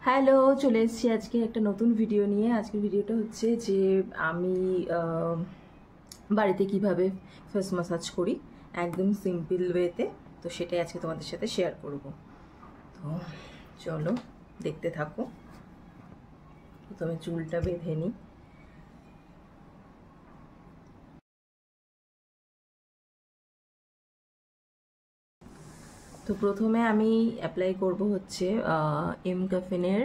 Hello, চলে এসেছি আজকে একটা নতুন ভিডিও নিয়ে। আজকের ভিডিওটা হচ্ছে যে আমি বাড়িতে কিভাবে ফেস ম্যাসাজ করি একদম সিম্পল ওয়েতে। তো সেটাই আজকে তোমাদের সাথে শেয়ার করব। তো চলো দেখতে থাকো। প্রথমে চুলটা বেঁধে নিই। তো প্রথমে আমি অ্যাপ্লাই করব হচ্ছে এম ক্যাফিনের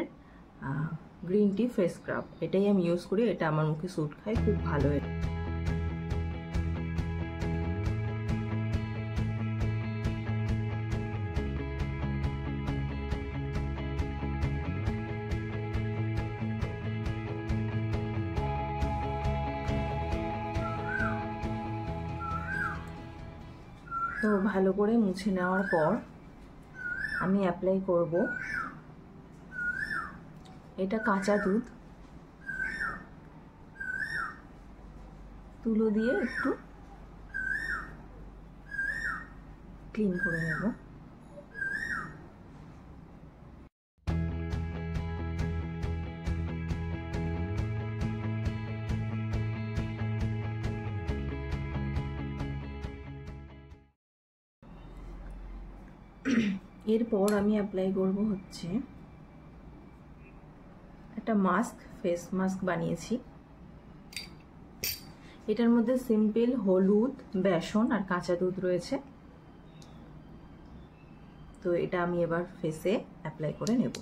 গ্রিন টি ফেস স্ক্রাব। এটাই আমি ইউজ করি, এটা আমার মুখে স্যুট খায়, খুব ভালো। তো ভালো করে মুছে নেওয়ার পর আমি অ্যাপ্লাই করব এটা কাঁচা দুধ, তুলো দিয়ে একটু ক্লিন করে নেব। এরপর আমি অ্যাপ্লাই করব হচ্ছে একটা মাস্ক, ফেস মাস্ক বানিয়েছি। এটার মধ্যে সিম্পল হলুদ, বেসন আর কাঁচা দুধ রয়েছে। তো এটা আমি এবার ফেসে অ্যাপ্লাই করে নেব।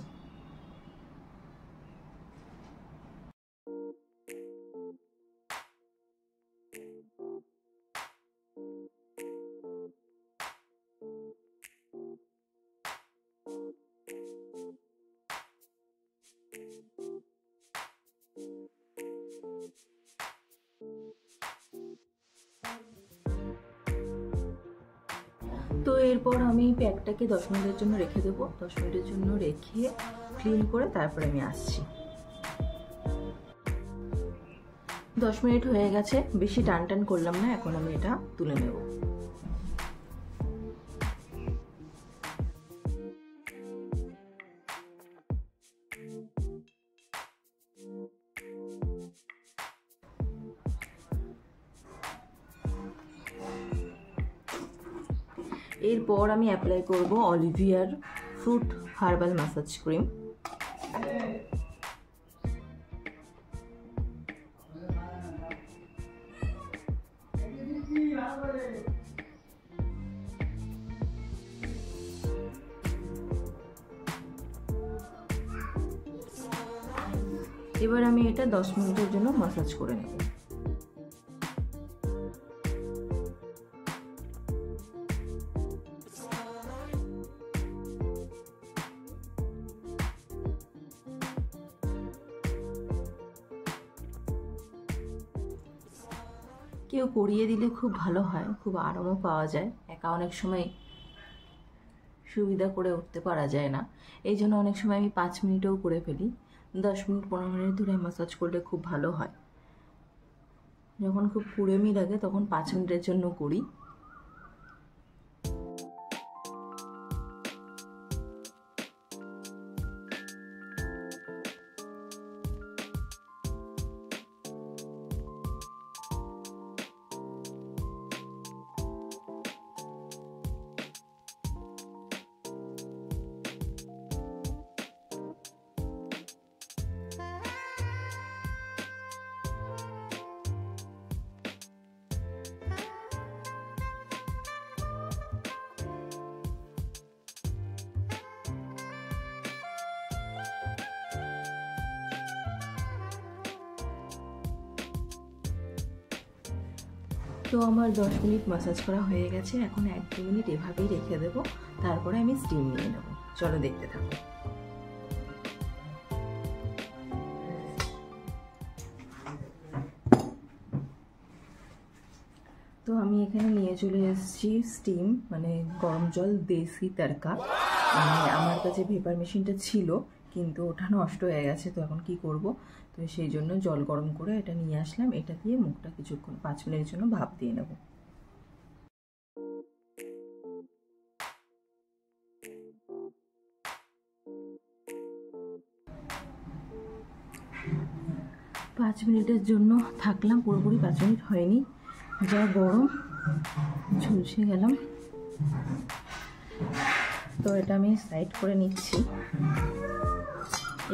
তো এরপর আমি প্যাকটাকে 10 মিনিটের জন্য রেখে দেবো। 10 মিনিটের জন্য রেখে ক্লিন করে তারপরে আমি আসছি। 10 মিনিট হয়ে গেছে, বেশি টান টান করলাম না। এখন আমি এটা তুলে নেব। এরপর আমি অ্যাপ্লাই করব Olivier fruit herbal massage cream. এবার আমি এটা 10 মিনিটের জন্য ম্যাসাজ করে নেব। কেউ করিয়ে দিলে খুব ভালো হয়, খুব আরামও পাওয়া যায়। একা অনেক সময় সুবিধা করে উঠতে পারা যায় না, এই জন্য অনেক সময় আমি 5 মিনিটেও করে ফেলি। 10 মিনিট 15 মিনিট ধরে ম্যাসাজ করলে খুব ভালো হয়। যখন খুব কুড়েমি লাগে তখন 5 মিনিটের জন্য করি। তো আমার 10 মিনিট ম্যাসাজ করা হয়ে গেছে। এখন 1-2 মিনিট এভাবেই রেখে দেবো, তারপরে আমি স্টিম নিয়ে নেব। চলো দেখতে থাকো। তো আমি এখানে নিয়ে চলে এসেছি স্টিম, মানে গরম জল, দেশি তড়কা। আমার কাছে ভেপার মেশিনটা ছিল, কিন্তু ওটা নষ্ট হয়ে গেছে। তো এখন কি করব? তো সেই জন্য জল গরম করে এটা নিয়ে আসলাম। এটা দিয়ে মুখটা কিছুক্ষণ 5 মিনিটের জন্য ভাপ দিয়ে নেব। 5 মিনিটের জন্য থাকলাম, পুরোপুরি 5 মিনিট হয়নি, যা গরম, ঝলসে গেলাম। তো এটা আমি সাইড করে নিচ্ছি।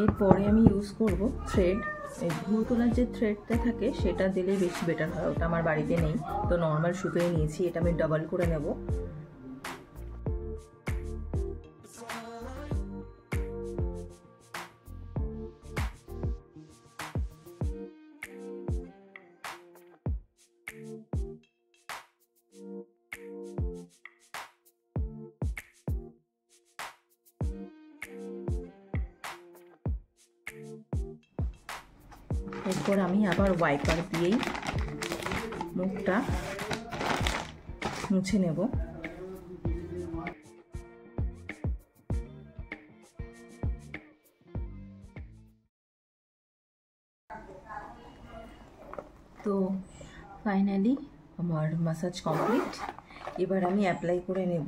এরপরে আমি ইউজ করব থ্রেড। এই ভুল তোলার যে থ্রেডটা থাকে সেটা দিলেই বেশি বেটার হয়, ওটা আমার বাড়িতে নেই, তো নর্মাল সুতোই নিয়েছি। এটা আমি ডাবল করে নেব। এরপর আমি আবার ওয়াইপার দিয়েই মুখটা মুছে নেব। তো ফাইনালি আমার ম্যাসাজ কমপ্লিট। এবার আমি অ্যাপ্লাই করে নেব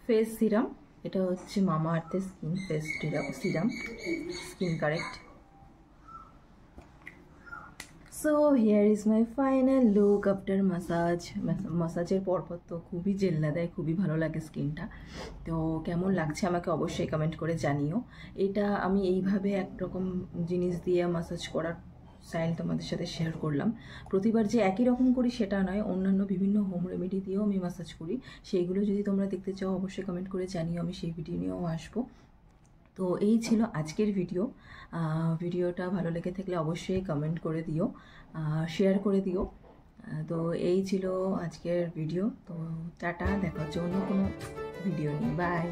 ফেস সিরাম। এটা হচ্ছে মামা আর্থের skin face serum, skin correct. So here is my final look after massage. ম্যাসাজের পরপর তো খুবই জেল্লা দেয়, খুবই ভালো লাগে স্কিনটা। তো কেমন লাগছে আমাকে অবশ্যই কমেন্ট করে জানিও। এটা আমি এইভাবে একরকম জিনিস দিয়ে ম্যাসাজ করার স্টাইল তোমাদের সাথে শেয়ার করলাম। প্রতিবার যে একই রকম করি সেটা নয়, অন্যান্য বিভিন্ন হোম রেমেডি দিয়েও আমি ম্যাসাজ করি। সেইগুলো যদি তোমরা দেখতে চাও অবশ্যই কমেন্ট করে জানিও, আমি সেই ভিডিও নিয়েও আসবো। তো এই ছিল আজকের ভিডিও। ভিডিওটা ভালো লেগে থাকলে অবশ্যই কমেন্ট করে দিও, শেয়ার করে দিও। তো এই ছিল আজকের ভিডিও। তো টাটা, দেখা হচ্ছে অন্য কোনো ভিডিও নিয়ে। বাই।